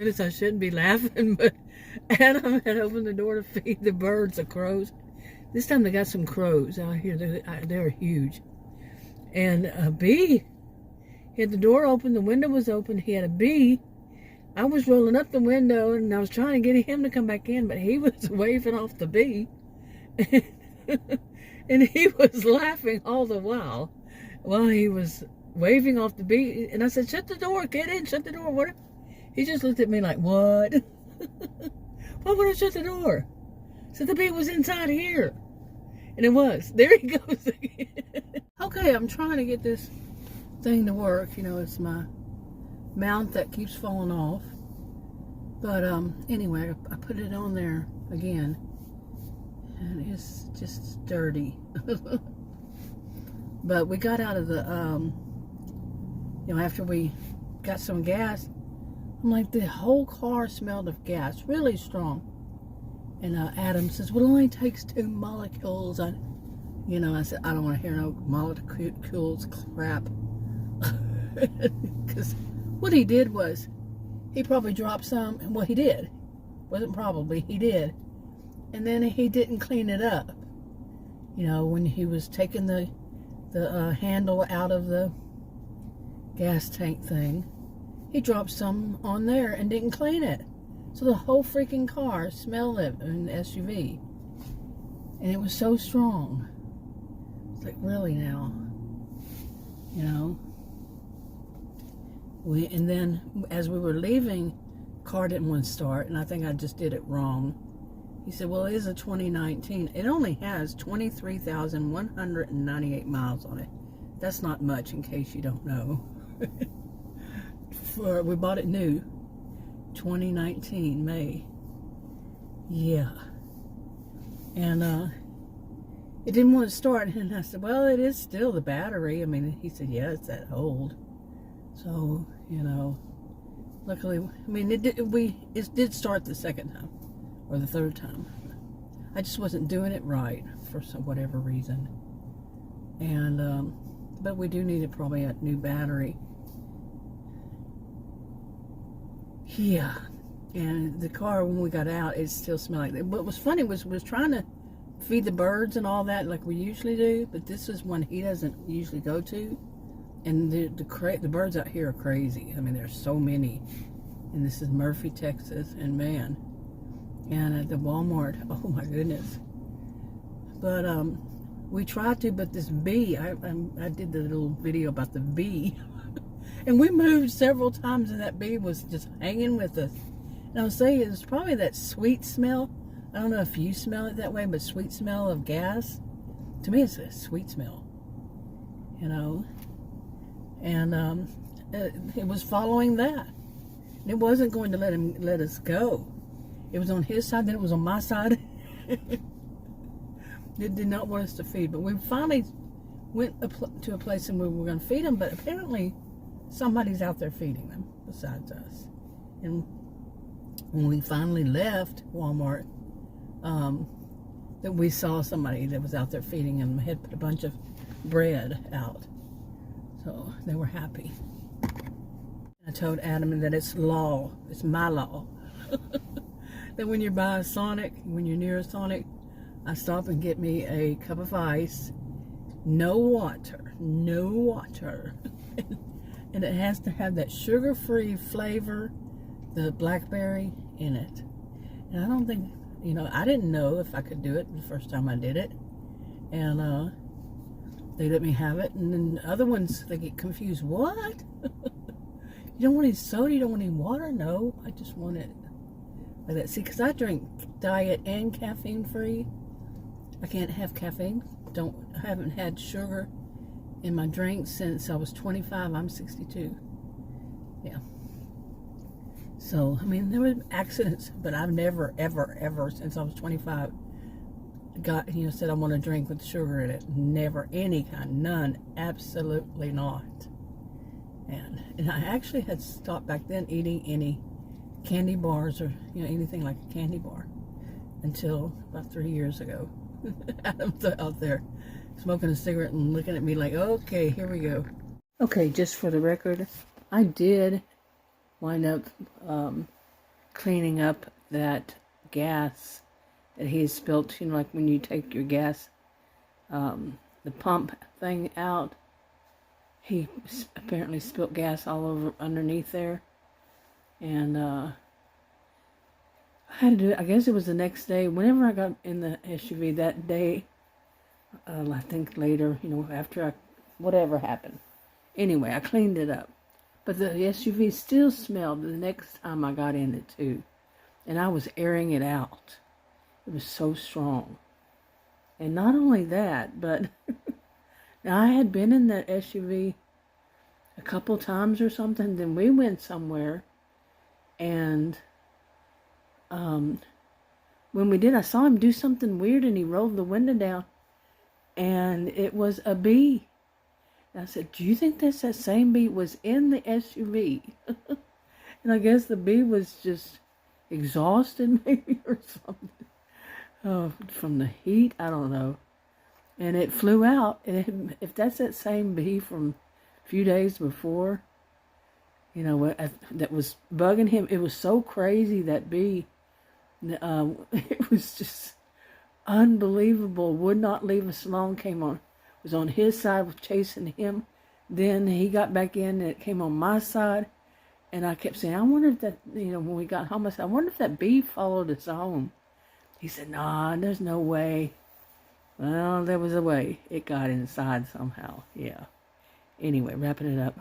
Goodness, I shouldn't be laughing, but Adam had opened the door to feed the birds, the crows. This time they got some crows out here. They're huge. And a bee. He had the door open, the window was open, he had a bee. I was rolling up the window and I was trying to get him to come back in, but he was waving off the bee. And he was laughing all the while he was waving off the bee. And I said, shut the door, get in, shut the door. What? He just looked at me like, what? Why would I shut the door? So the bee was inside here. And it was. There he goes again. Okay, I'm trying to get this thing to work. You know, it's my mount that keeps falling off. But anyway, I put it on there again. And it's just dirty. But we got out of the, you know, after we got some gas, I'm like, the whole car smelled of gas, really strong. And Adam says, well, it only takes 2 molecules. I said, I don't want to hear no molecules crap. Because what he did was, he probably dropped some, and well, he did. Wasn't probably, he did. And then he didn't clean it up. You know, when he was taking the handle out of the gas tank thing, he dropped some on there and didn't clean it. So the whole freaking car smelled it in the SUV. And it was so strong. It's like, really now? You know? And then, as we were leaving, the car didn't want to start, and I think I just did it wrong. He said, well, it is a 2019. It only has 23,198 miles on it. That's not much, in case you don't know. We bought it new. 2019, May. Yeah. And it didn't want to start. And I said, well, it is still the battery. I mean, he said, yeah, it's that old. So, you know, luckily, I mean, it did start the second time. Or the third time. I just wasn't doing it right for whatever reason. And, but we do need probably a new battery. Yeah. And the car, when we got out, it still smelled like that. What was funny was trying to feed the birds and all that like we usually do, but this is one he doesn't usually go to. And the birds out here are crazy. I mean, there's so many. And this is Murphy, Texas, and man. And at the Walmart, oh my goodness. But we tried to, but this bee, I did the little video about the bee. And we moved several times and that bee was just hanging with us. And I was saying, it's probably that sweet smell. I don't know if you smell it that way, but sweet smell of gas. To me, it's a sweet smell. You know? And it was following that. And it wasn't going to let us go. It was on his side, then it was on my side. It did not want us to feed. But we finally went to a place and we were going to feed them, but apparently somebody's out there feeding them besides us. And when we finally left Walmart, that we saw somebody that was out there feeding them, had put a bunch of bread out. So they were happy. I told Adam that it's law. It's my law. That when you're by a Sonic, when you're near a Sonic, I stop and get me a cup of ice. No water. No water. And it has to have that sugar-free flavor, the blackberry in it. And I don't think, you know, I didn't know if I could do it the first time I did it. And they let me have it. And then the other ones, they get confused. What? You don't want any soda? You don't want any water? No, I just want it like that. See, because I drink diet and caffeine free. I can't have caffeine. I haven't had sugar in my drink since I was 25. I'm 62. Yeah. So, I mean, there were accidents, but I've never, ever, ever, since I was 25, said I want to drink with sugar in it. Never, any kind, none, absolutely not. And I actually had stopped back then eating any candy bars or, anything like a candy bar until about 3 years ago. Adam's out there smoking a cigarette and looking at me like, okay, here we go. Okay, just for the record, I did wind up cleaning up that gas that he had spilt, like when you take your gas, the pump thing out. He apparently spilt gas all over underneath there. And I had to do it. I guess it was the next day. Whenever I got in the SUV that day, I think later, after whatever happened. Anyway, I cleaned it up. But the SUV still smelled the next time I got in it too. And I was airing it out. It was so strong. And not only that, but now I had been in that SUV a couple times or something. Then we went somewhere, and when we did, I saw him do something weird, and he rolled the window down, and it was a bee. And I said, "Do you think that's that same bee was in the SUV?" And I guess the bee was just exhausted, maybe, or something. Oh, from the heat, I don't know. And it flew out. And if that's that same bee from a few days before, that was bugging him, it was so crazy, that bee. It was just unbelievable. Would not leave us alone. Was on his side, was chasing him. Then he got back in, and it came on my side. And I kept saying, I wonder if that, when we got home, I said, I wonder if that bee followed us home. He said, nah, there's no way. Well, there was a way. It got inside somehow. Yeah. Anyway, wrapping it up.